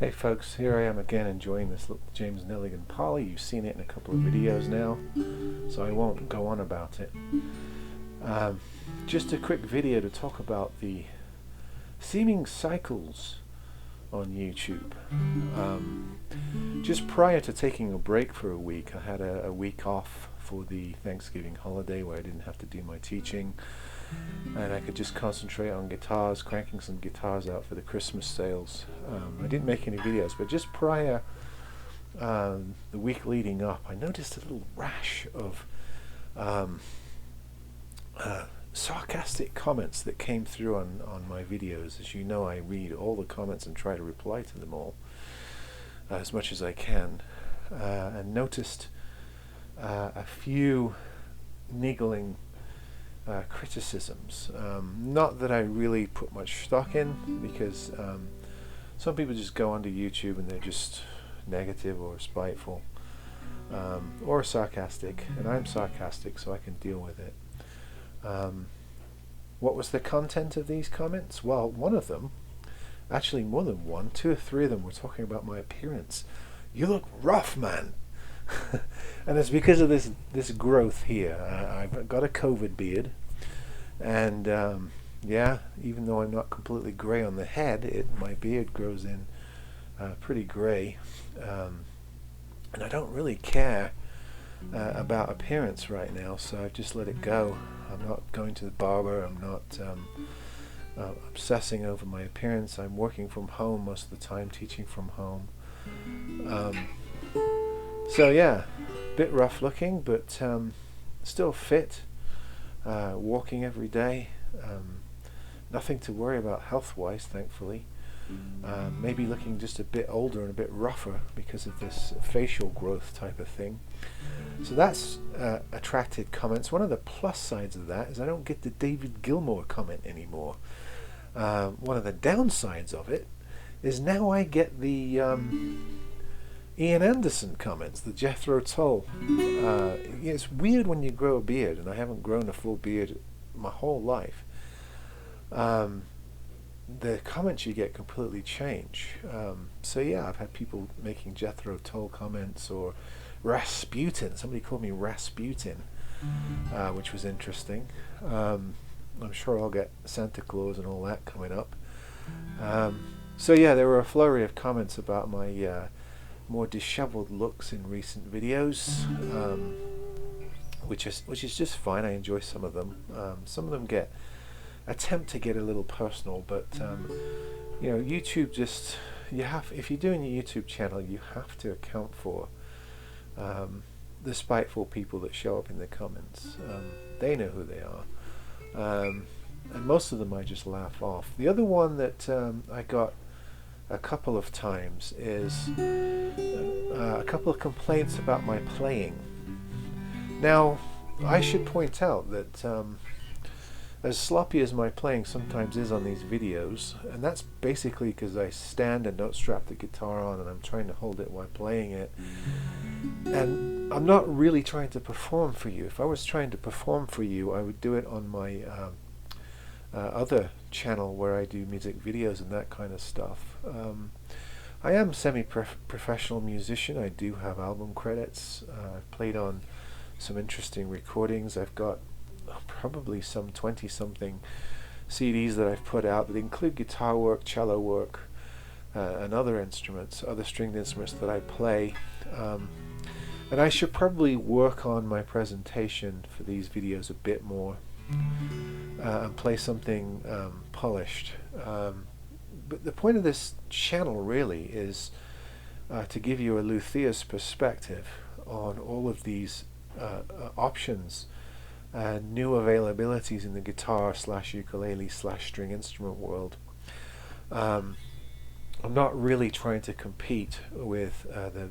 Hey folks, here I am again enjoying this James Nilligan Poly. You've seen it in a couple of videos now, so I won't go on about it. Just a quick video to talk about the seeming cycles on YouTube. Just prior to taking a break for a week, I had a week off for the Thanksgiving holiday where I didn't have to do my teaching and I could just concentrate on guitars, cranking some guitars out for the Christmas sales. I didn't make any videos, but just prior, the week leading up, I noticed a little rash of sarcastic comments that came through on my videos. As you know, I read all the comments and try to reply to them all as much as I can, and noticed a few niggling criticisms. Not that I really put much stock in, because some people just go onto YouTube and they're just negative or spiteful or sarcastic, and I'm sarcastic, so I can deal with it. What was the content of these comments? Well, one of them, actually more than one, 2 or 3 of them were talking about my appearance. You look rough, man. And it's because of this growth here. I've got a COVID beard, and yeah, even though I'm not completely grey on the head, my beard grows in pretty grey, and I don't really care about appearance right now, so I've just let it go. I'm not going to the barber. I'm not obsessing over my appearance. I'm working from home most of the time, teaching from home. So yeah, a bit rough looking, but still fit, walking every day, nothing to worry about health-wise, thankfully. Maybe looking just a bit older and a bit rougher because of this facial growth type of thing. So that's attracted comments. One of the plus sides of that is I don't get the David Gilmour comment anymore. One of the downsides of it is now I get the Ian Anderson comments, the Jethro Tull. It's weird when you grow a beard, and I haven't grown a full beard my whole life. The comments you get completely change. So yeah, I've had people making Jethro Tull comments, or Rasputin. Somebody called me Rasputin, which was interesting. I'm sure I'll get Santa Claus and all that coming up. So yeah, there were a flurry of comments about my more disheveled looks in recent videos, which is just fine. I enjoy some of them. Some of them attempt to get a little personal, but you know, YouTube if you're doing a YouTube channel, you have to account for the spiteful people that show up in the comments. They know who they are, and most of them I just laugh off. The other one that I got a couple of times is a couple of complaints about my playing. Now, I should point out that as sloppy as my playing sometimes is on these videos, and that's basically because I stand and don't strap the guitar on, and I'm trying to hold it while playing it, and I'm not really trying to perform for you. If I was trying to perform for you, I would do it on my other channel where I do music videos and that kind of stuff. I am semi-professional musician. I do have album credits. I've played on some interesting recordings. I've got probably some 20-something CDs that I've put out that include guitar work, cello work, and other instruments, other stringed instruments that I play. And I should probably work on my presentation for these videos a bit more, and play something polished. But the point of this channel really is to give you a luthier's perspective on all of these options and new availabilities in the guitar / ukulele / string instrument world. I'm not really trying to compete with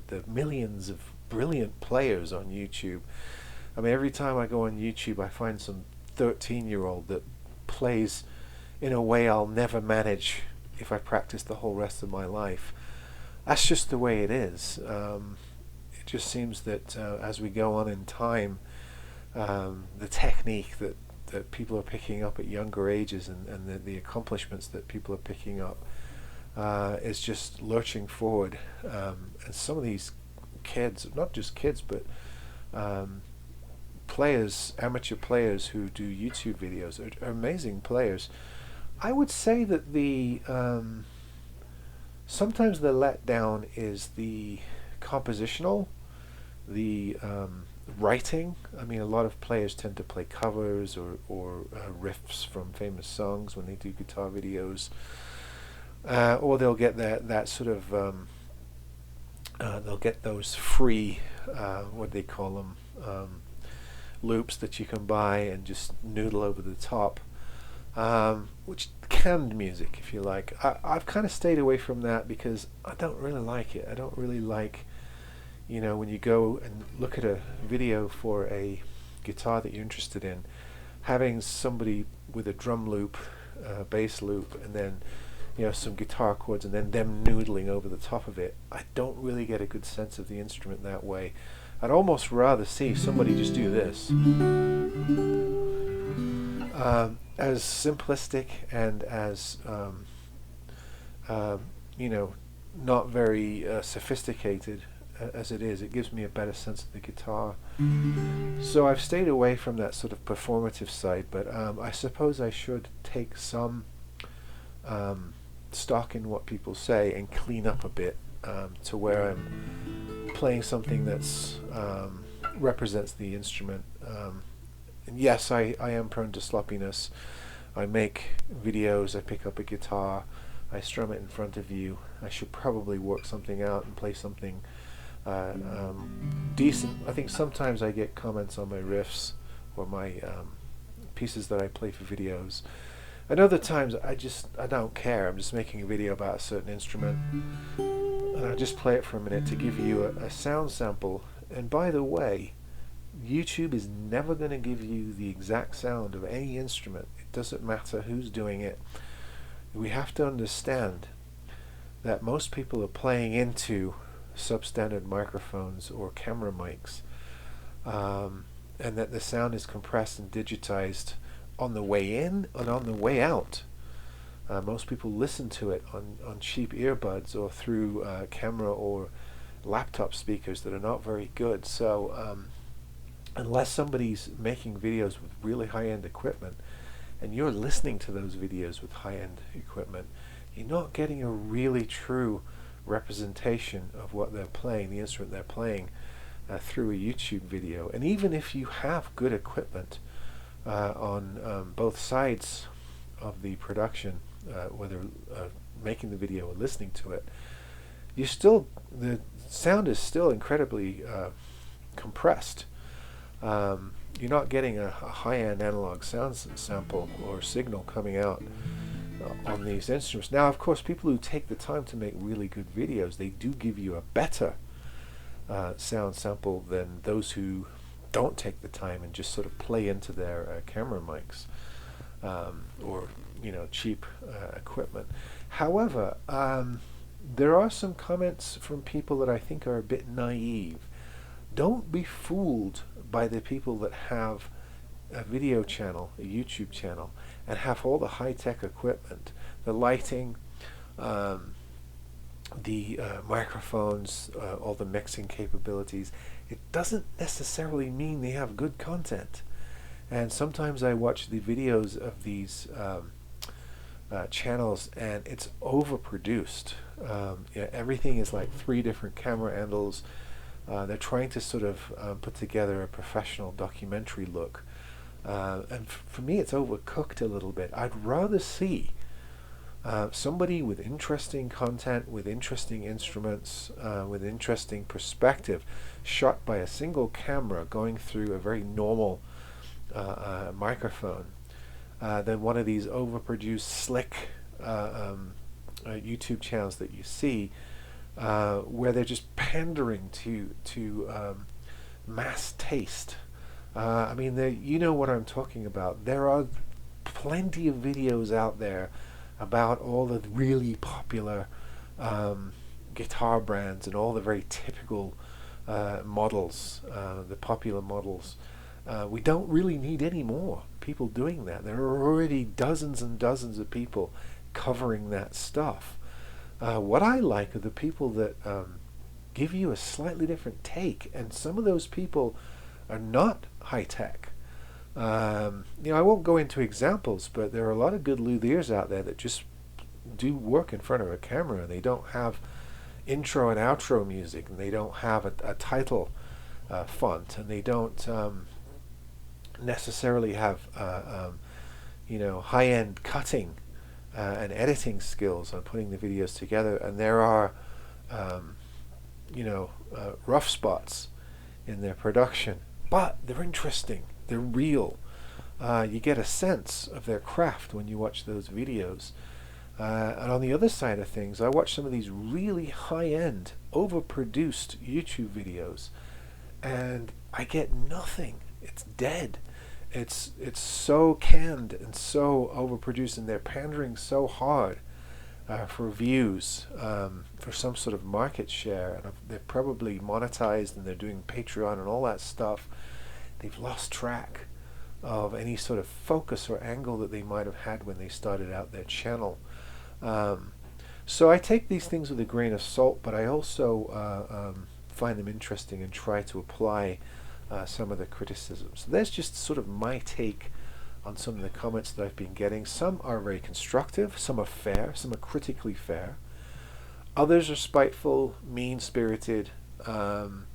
the millions of brilliant players on YouTube. I mean, every time I go on YouTube, I find some 13-year-old that plays in a way I'll never manage if I practice the whole rest of my life. That's just the way it is. It just seems that as we go on in time, the technique that people are picking up at younger ages, and the accomplishments that people are picking up is just lurching forward. And some of these kids, not just kids, but players, amateur players who do YouTube videos are amazing players. I would say that the sometimes the letdown is the compositional, the writing. I mean, a lot of players tend to play covers or riffs from famous songs when they do guitar videos, or they'll get that sort of they'll get those free what do they call them, loops that you can buy and just noodle over the top, which canned music, if you like. I've kind of stayed away from that because I don't really like it. I don't really like, when you go and look at a video for a guitar that you're interested in, having somebody with a drum loop, bass loop, and then some guitar chords, and then them noodling over the top of it. I don't really get a good sense of the instrument that way. I'd almost rather see somebody just do this. As simplistic and as not very sophisticated as it is, it gives me a better sense of the guitar. So I've stayed away from that sort of performative side, but I suppose I should take some stock in what people say and clean up a bit to where I'm playing something that's represents the instrument. And yes, I am prone to sloppiness. I make videos, I pick up a guitar, I strum it in front of you. I should probably work something out and play something decent. I think sometimes I get comments on my riffs or my pieces that I play for videos. And other times I don't care. I'm just making a video about a certain instrument, and I just play it for a minute to give you a sound sample. And by the way, YouTube is never going to give you the exact sound of any instrument. It doesn't matter who's doing it. We have to understand that most people are playing into substandard microphones or camera mics, and that the sound is compressed and digitized on the way in and on the way out. Most people listen to it on cheap earbuds or through camera or laptop speakers that are not very good. So unless somebody's making videos with really high-end equipment and you're listening to those videos with high-end equipment, you're not getting a really true representation of what they're playing, the instrument they're playing, through a YouTube video. And even if you have good equipment on both sides of the production, whether making the video or listening to it, the sound is still incredibly compressed. You're not getting a high-end analog sound sample or signal coming out on these instruments. Now, of course, people who take the time to make really good videos, they do give you a better sound sample than those who don't take the time and just sort of play into their camera mics or cheap equipment. However, there are some comments from people that I think are a bit naive. Don't be fooled by the people that have a video channel, a YouTube channel, and have all the high-tech equipment, the lighting, the microphones, all the mixing capabilities. It doesn't necessarily mean they have good content. And sometimes I watch the videos of these channels and it's overproduced. Everything is like 3 different camera angles. They're trying to sort of put together a professional documentary look. And for me, it's overcooked a little bit. I'd rather see somebody with interesting content, with interesting instruments, with interesting perspective, shot by a single camera going through a very normal microphone, than one of these overproduced, slick YouTube channels that you see, where they're just pandering to mass taste. I mean, you know what I'm talking about. There are plenty of videos out there about all the really popular guitar brands and all the very typical models, the popular models. We don't really need any more people doing that. There are already dozens and dozens of people covering that stuff. What I like are the people that give you a slightly different take, and some of those people are not high tech. I won't go into examples, but there are a lot of good luthiers out there that just do work in front of a camera. They don't have intro and outro music, and they don't have a title font, and they don't necessarily have high-end cutting and editing skills on putting the videos together. And there are rough spots in their production, but they're interesting. They're real. You get a sense of their craft when you watch those videos. And on the other side of things, I watch some of these really high-end, overproduced YouTube videos, and I get nothing. It's dead. It's so canned and so overproduced, and they're pandering so hard for views, for some sort of market share, and they're probably monetized and they're doing Patreon and all that stuff. They've lost track of any sort of focus or angle that they might have had when they started out their channel. So I take these things with a grain of salt, but I also find them interesting and try to apply some of the criticisms. So there's just sort of my take on some of the comments that I've been getting. Some are very constructive, some are fair, some are critically fair. Others are spiteful, mean-spirited, from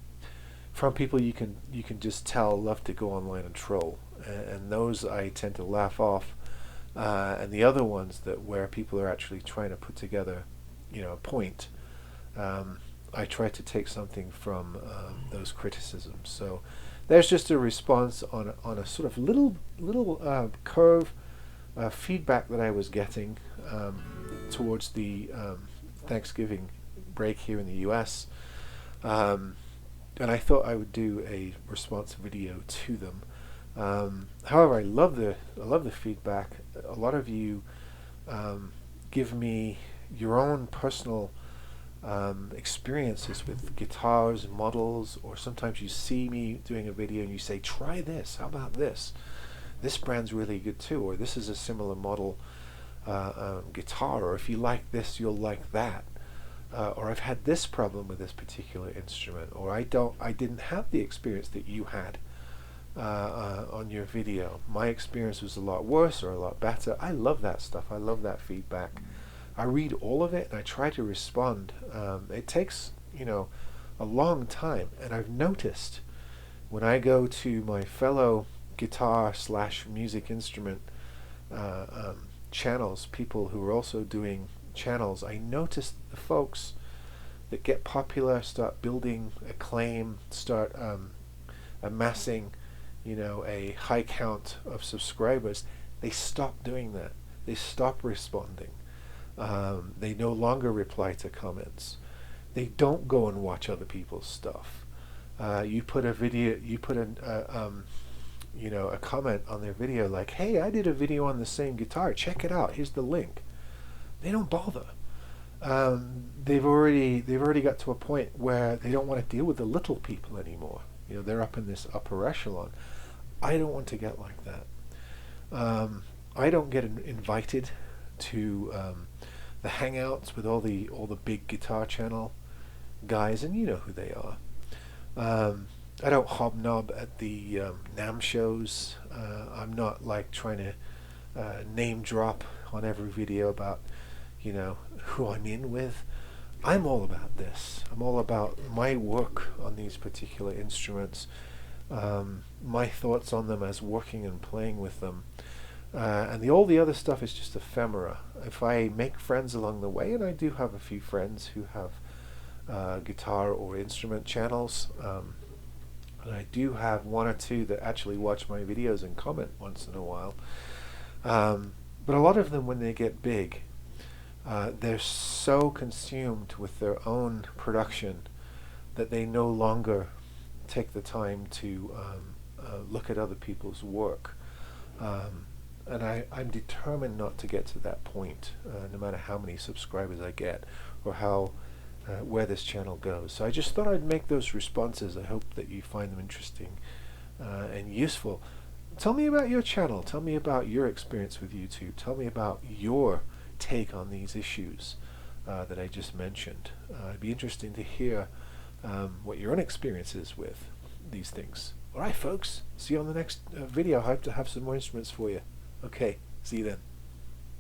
people you can just tell love to go online and troll. And those I tend to laugh off. And the other ones where people are actually trying to put together, a point, I try to take something from those criticisms. So there's just a response on a sort of little curve feedback that I was getting towards the Thanksgiving break here in the U.S. And I thought I would do a response video to them. However, I love the feedback. A lot of you give me your own personal experiences with guitars and models, or sometimes you see me doing a video and you say, try this, how about this? This brand's really good too, or this is a similar model guitar, or if you like this, you'll like that. Or I've had this problem with this particular instrument, or I didn't have the experience that you had on your video. My experience was a lot worse or a lot better. I love that stuff. I love that feedback. I read all of it and I try to respond. It takes, a long time, and I've noticed when I go to my fellow guitar/music instrument channels, people who are also doing channels, I notice the folks that get popular, start building acclaim, start amassing a high count of subscribers, they stop doing that. They stop responding. They no longer reply to comments. They don't go and watch other people's stuff. You put a comment on their video like, hey, I did a video on the same guitar, check it out, here's the link. They don't bother. They've already got to a point where they don't want to deal with the little people anymore. They're up in this upper echelon. I don't want to get like that. I don't get invited to the hangouts with all the big guitar channel guys, and you know who they are. I don't hobnob at the NAMM shows. I'm not like trying to name drop on every video about who I'm in with. I'm all about this. I'm all about my work on these particular instruments, my thoughts on them as working and playing with them. And all the other stuff is just ephemera. If I make friends along the way, and I do have a few friends who have guitar or instrument channels, and I do have one or two that actually watch my videos and comment once in a while. But a lot of them, when they get big, they're so consumed with their own production that they no longer take the time to look at other people's work. And I'm determined not to get to that point, no matter how many subscribers I get or how where this channel goes. So I just thought I'd make those responses. I hope that you find them interesting and useful. Tell me about your channel. Tell me about your experience with YouTube. Tell me about your take on these issues. that I just mentioned. It'd be interesting to hear what your own experience is with these things. All right, folks. See you on the next video. I hope to have some more instruments for you. Okay. See you then.